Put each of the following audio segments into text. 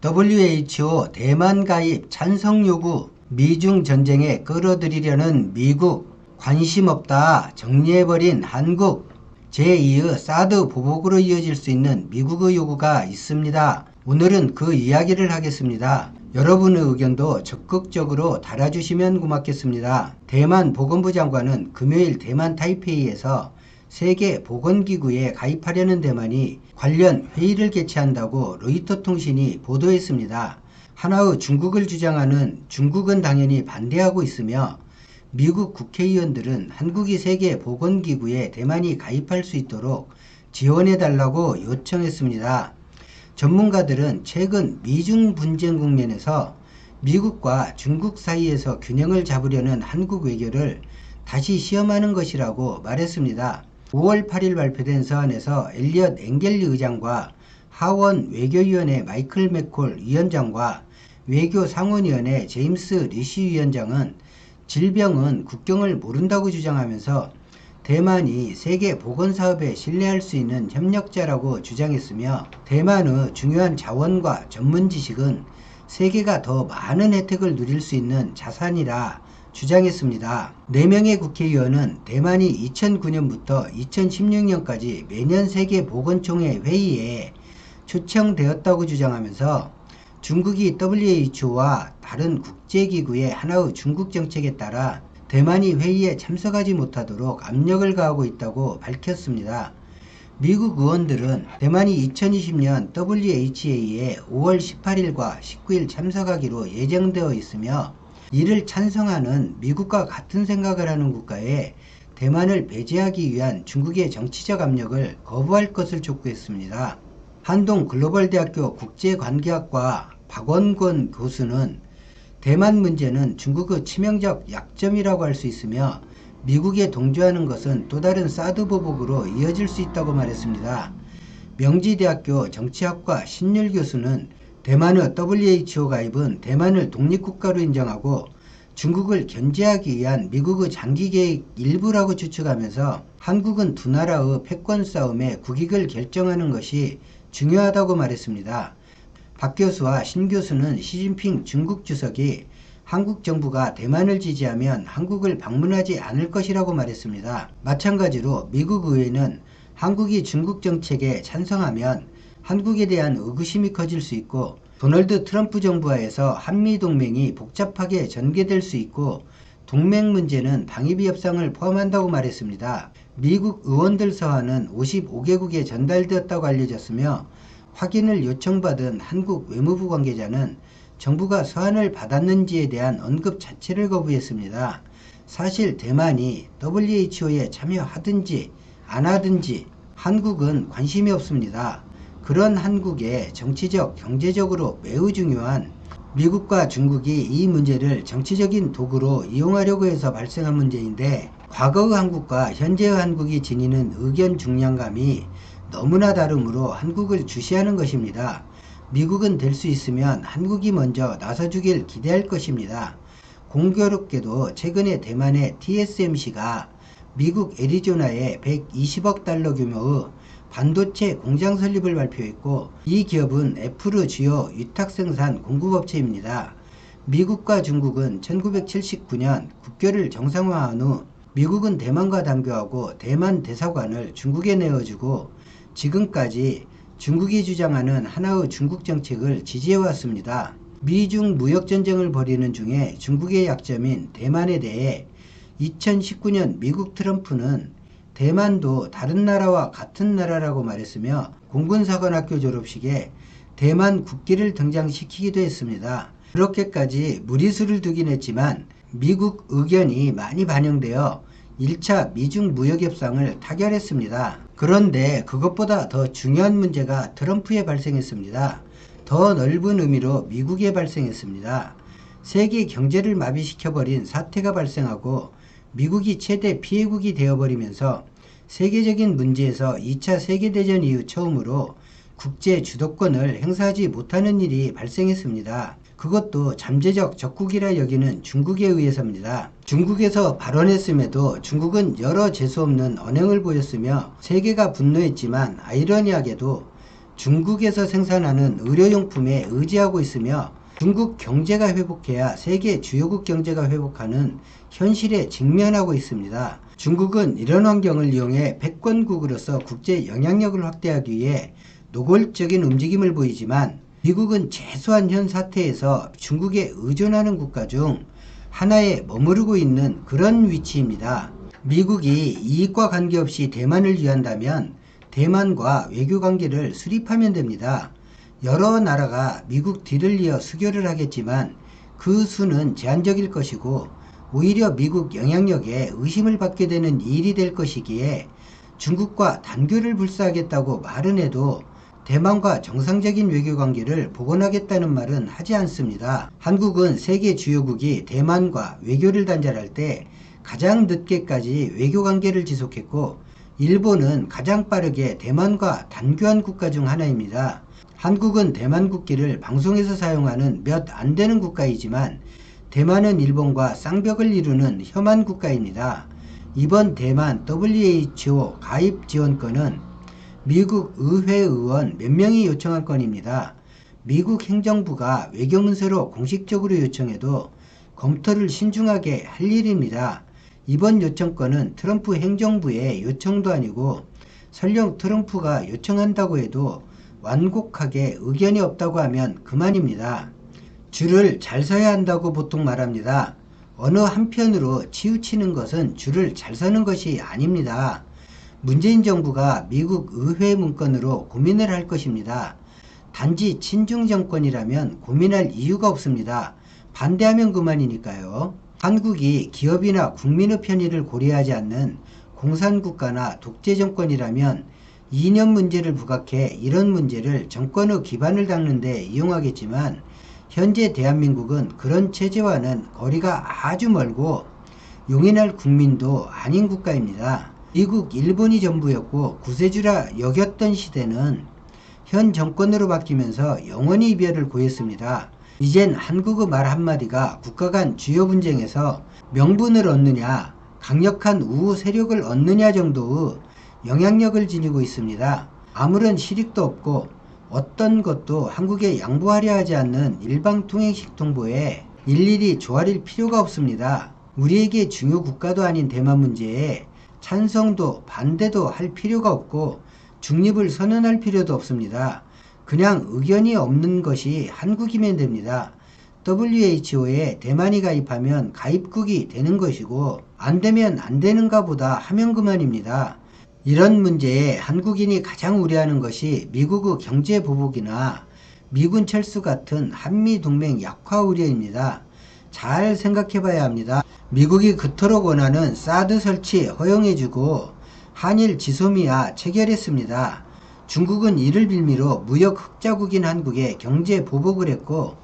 WHO 대만 가입 찬성 요구, 미중 전쟁에 끌어들이려는 미국, 관심 없다 정리해버린 한국, 제2의 사드 보복으로 이어질 수 있는 미국의 요구가 있습니다. 오늘은 그 이야기를 하겠습니다. 여러분의 의견도 적극적으로 달아주시면 고맙겠습니다. 대만 보건부 장관은 금요일 대만 타이페이에서 세계보건기구에 가입하려는 대만이 관련 회의를 개최한다고 로이터 통신이 보도했습니다. 하나의 중국을 주장하는 중국은 당연히 반대하고 있으며 미국 국회의원들은 한국이 세계보건기구에 대만이 가입할 수 있도록 지원해달라고 요청했습니다. 전문가들은 최근 미중 분쟁 국면에서 미국과 중국 사이에서 균형을 잡으려는 한국 외교를 다시 시험하는 것이라고 말했습니다. 5월 8일 발표된 서한에서 엘리엇 앵겔리 의장과 하원 외교위원회 마이클 맥콜 위원장과 외교상원위원회 제임스 리시 위원장은 질병은 국경을 모른다고 주장하면서 대만이 세계보건사업에 신뢰할 수 있는 협력자라고 주장했으며 대만의 중요한 자원과 전문 지식은 세계가 더 많은 혜택을 누릴 수 있는 자산이라 주장했습니다. 4명의 국회의원은 대만이 2009년부터 2016년까지 매년 세계보건총회 회의에 초청되었다고 주장하면서 중국이 WHO와 다른 국제기구의 하나의 중국 정책에 따라 대만이 회의에 참석하지 못하도록 압력을 가하고 있다고 밝혔습니다. 미국 의원들은 대만이 2020년 WHA에 5월 18일과 19일 참석하기로 예정되어 있으며 이를 찬성하는 미국과 같은 생각을 하는 국가에 대만을 배제하기 위한 중국의 정치적 압력을 거부할 것을 촉구했습니다. 한동 글로벌대학교 국제관계학과 박원권 교수는 대만 문제는 중국의 치명적 약점이라고 할 수 있으며 미국에 동조하는 것은 또 다른 사드 보복으로 이어질 수 있다고 말했습니다. 명지대학교 정치학과 신율 교수는 대만의 WHO 가입은 대만을 독립국가로 인정하고 중국을 견제하기 위한 미국의 장기계획 일부라고 추측하면서 한국은 두 나라의 패권 싸움에 국익을 결정하는 것이 중요하다고 말했습니다. 박 교수와 신 교수는 시진핑 중국 주석이 한국 정부가 대만을 지지하면 한국을 방문하지 않을 것이라고 말했습니다. 마찬가지로 미국 의회는 한국이 중국 정책에 찬성하면 한국에 대한 의구심이 커질 수 있고 도널드 트럼프 정부하에서 한미동맹이 복잡하게 전개될 수 있고 동맹 문제는 방위비 협상을 포함한다고 말했습니다. 미국 의원들 서한은 55개국에 전달되었다고 알려졌으며 확인을 요청받은 한국 외무부 관계자는 정부가 서한을 받았는지에 대한 언급 자체를 거부했습니다. 사실 대만이 WHO에 참여하든지 안 하든지 한국은 관심이 없습니다. 그런 한국에 정치적, 경제적으로 매우 중요한 미국과 중국이 이 문제를 정치적인 도구로 이용하려고 해서 발생한 문제인데 과거의 한국과 현재의 한국이 지니는 의견 중량감이 너무나 다르므로 한국을 주시하는 것입니다. 미국은 될 수 있으면 한국이 먼저 나서주길 기대할 것입니다. 공교롭게도 최근에 대만의 TSMC가 미국 애리조나에 120억 달러 규모의 반도체 공장 설립을 발표했고 이 기업은 애플의 주요 위탁생산 공급업체입니다. 미국과 중국은 1979년 국교를 정상화한 후 미국은 대만과 단교하고 대만 대사관을 중국에 내어주고 지금까지 중국이 주장하는 하나의 중국 정책을 지지해왔습니다. 미중 무역전쟁을 벌이는 중에 중국의 약점인 대만에 대해 2019년 미국 트럼프는 대만도 다른 나라와 같은 나라라고 말했으며 공군사관학교 졸업식에 대만 국기를 등장시키기도 했습니다. 그렇게까지 무리수를 두긴 했지만 미국 의견이 많이 반영되어 1차 미중 무역협상을 타결했습니다. 그런데 그것보다 더 중요한 문제가 트럼프에 발생했습니다. 더 넓은 의미로 미국에 발생했습니다. 세계 경제를 마비시켜버린 사태가 발생하고 미국이 최대 피해국이 되어버리면서 세계적인 문제에서 2차 세계대전 이후 처음으로 국제 주도권을 행사하지 못하는 일이 발생했습니다. 그것도 잠재적 적국이라 여기는 중국에 의해서입니다. 중국에서 발언했음에도 중국은 여러 재수없는 언행을 보였으며 세계가 분노했지만 아이러니하게도 중국에서 생산하는 의료용품에 의지하고 있으며 중국 경제가 회복해야 세계 주요국 경제가 회복하는 현실에 직면하고 있습니다. 중국은 이런 환경을 이용해 패권국으로서 국제 영향력을 확대하기 위해 노골적인 움직임을 보이지만 미국은 최소한 현 사태에서 중국에 의존하는 국가 중 하나에 머무르고 있는 그런 위치입니다. 미국이 이익과 관계없이 대만을 위한다면 대만과 외교관계를 수립하면 됩니다. 여러 나라가 미국 뒤를 이어 수교를 하겠지만 그 수는 제한적일 것이고 오히려 미국 영향력에 의심을 받게 되는 일이 될 것이기에 중국과 단교를 불사하겠다고 말은 해도 대만과 정상적인 외교관계를 복원하겠다는 말은 하지 않습니다. 한국은 세계 주요국이 대만과 외교를 단절할 때 가장 늦게까지 외교관계를 지속했고 일본은 가장 빠르게 대만과 단교한 국가 중 하나입니다. 한국은 대만 국기를 방송에서 사용하는 몇 안 되는 국가이지만 대만은 일본과 쌍벽을 이루는 혐한 국가입니다. 이번 대만 WHO 가입 지원권은 미국 의회 의원 몇 명이 요청한 건입니다. 미국 행정부가 외교문서로 공식적으로 요청해도 검토를 신중하게 할 일입니다. 이번 요청권은 트럼프 행정부의 요청도 아니고 설령 트럼프가 요청한다고 해도 완곡하게 의견이 없다고 하면 그만입니다. 줄을 잘 서야 한다고 보통 말합니다. 어느 한편으로 치우치는 것은 줄을 잘 서는 것이 아닙니다. 문재인 정부가 미국 의회 문건으로 고민을 할 것입니다. 단지 친중 정권이라면 고민할 이유가 없습니다. 반대하면 그만이니까요. 한국이 기업이나 국민의 편의를 고려하지 않는 공산국가나 독재정권이라면 이념 문제를 부각해 이런 문제를 정권의 기반을 닦는 데 이용하겠지만 현재 대한민국은 그런 체제와는 거리가 아주 멀고 용인할 국민도 아닌 국가입니다. 미국, 일본이 전부였고 구세주라 여겼던 시대는 현 정권으로 바뀌면서 영원히 이별을 고했습니다. 이젠 한국의 말 한마디가 국가 간 주요 분쟁에서 명분을 얻느냐, 강력한 우호 세력을 얻느냐 정도의 영향력을 지니고 있습니다. 아무런 실익도 없고 어떤 것도 한국에 양보하려 하지 않는 일방통행식 통보에 일일이 조아릴 필요가 없습니다. 우리에게 중요 국가도 아닌 대만 문제에 찬성도 반대도 할 필요가 없고 중립을 선언할 필요도 없습니다. 그냥 의견이 없는 것이 한국이면 됩니다. WHO에 대만이 가입하면 가입국이 되는 것이고 안 되면 안 되는가 보다 하면 그만입니다. 이런 문제에 한국인이 가장 우려하는 것이 미국의 경제 보복이나 미군 철수 같은 한미동맹 약화 우려입니다. 잘 생각해 봐야 합니다. 미국이 그토록 원하는 사드 설치 허용해주고 한일 지소미아 체결했습니다. 중국은 이를 빌미로 무역 흑자국인 한국에 경제 보복을 했고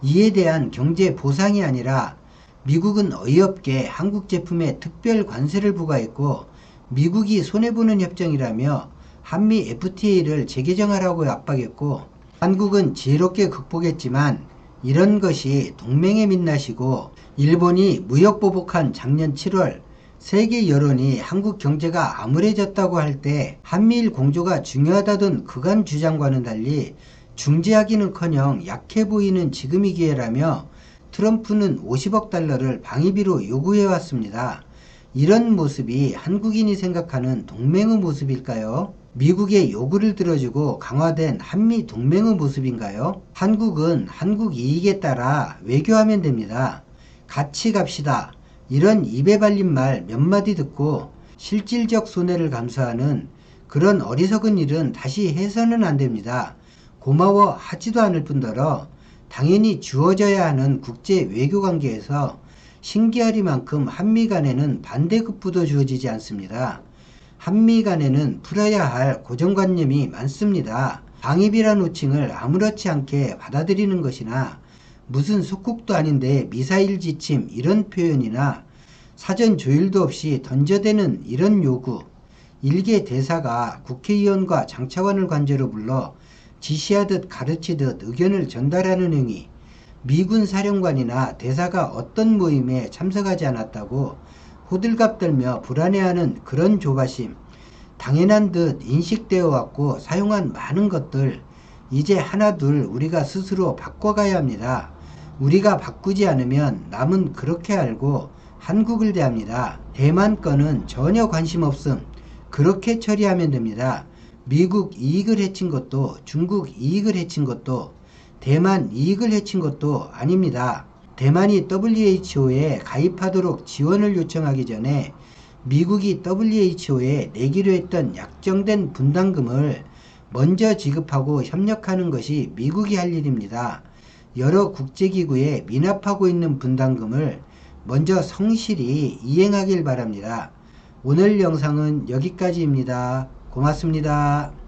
이에 대한 경제 보상이 아니라 미국은 어이없게 한국 제품에 특별 관세를 부과했고 미국이 손해보는 협정이라며 한미 FTA를 재개정하라고 압박했고 한국은 지혜롭게 극복했지만 이런 것이 동맹의 민낯이고 일본이 무역 보복한 작년 7월 세계 여론이 한국 경제가 암울해졌다고 할 때 한미일 공조가 중요하다던 그간 주장과는 달리 중재하기는커녕 약해 보이는 지금이 기회라며 트럼프는 50억 달러를 방위비로 요구해왔습니다. 이런 모습이 한국인이 생각하는 동맹의 모습일까요? 미국의 요구를 들어주고 강화된 한미 동맹의 모습인가요? 한국은 한국 이익에 따라 외교하면 됩니다. 같이 갑시다. 이런 입에 발린 말 몇 마디 듣고 실질적 손해를 감수하는 그런 어리석은 일은 다시 해서는 안 됩니다. 고마워하지도 않을 뿐더러 당연히 주어져야 하는 국제 외교 관계에서 신기하리만큼 한미 간에는 반대급부도 주어지지 않습니다. 한미 간에는 풀어야 할 고정관념이 많습니다. 방위비란 호칭을 아무렇지 않게 받아들이는 것이나 무슨 속국도 아닌데 미사일 지침 이런 표현이나 사전 조율도 없이 던져대는 이런 요구, 일개 대사가 국회의원과 장차관을 관저로 불러 지시하듯 가르치듯 의견을 전달하는 행위, 미군 사령관이나 대사가 어떤 모임에 참석하지 않았다고 호들갑 떨며 불안해하는 그런 조바심, 당연한 듯 인식되어 왔고 사용한 많은 것들 이제 하나둘 우리가 스스로 바꿔가야 합니다. 우리가 바꾸지 않으면 남은 그렇게 알고 한국을 대합니다. 대만 건은 전혀 관심 없음. 그렇게 처리하면 됩니다. 미국 이익을 해친 것도 중국 이익을 해친 것도 대만 이익을 해친 것도 아닙니다. 대만이 WHO에 가입하도록 지원을 요청하기 전에 미국이 WHO에 내기로 했던 약정된 분담금을 먼저 지급하고 협력하는 것이 미국이 할 일입니다. 여러 국제기구에 미납하고 있는 분담금을 먼저 성실히 이행하길 바랍니다. 오늘 영상은 여기까지입니다. 고맙습니다.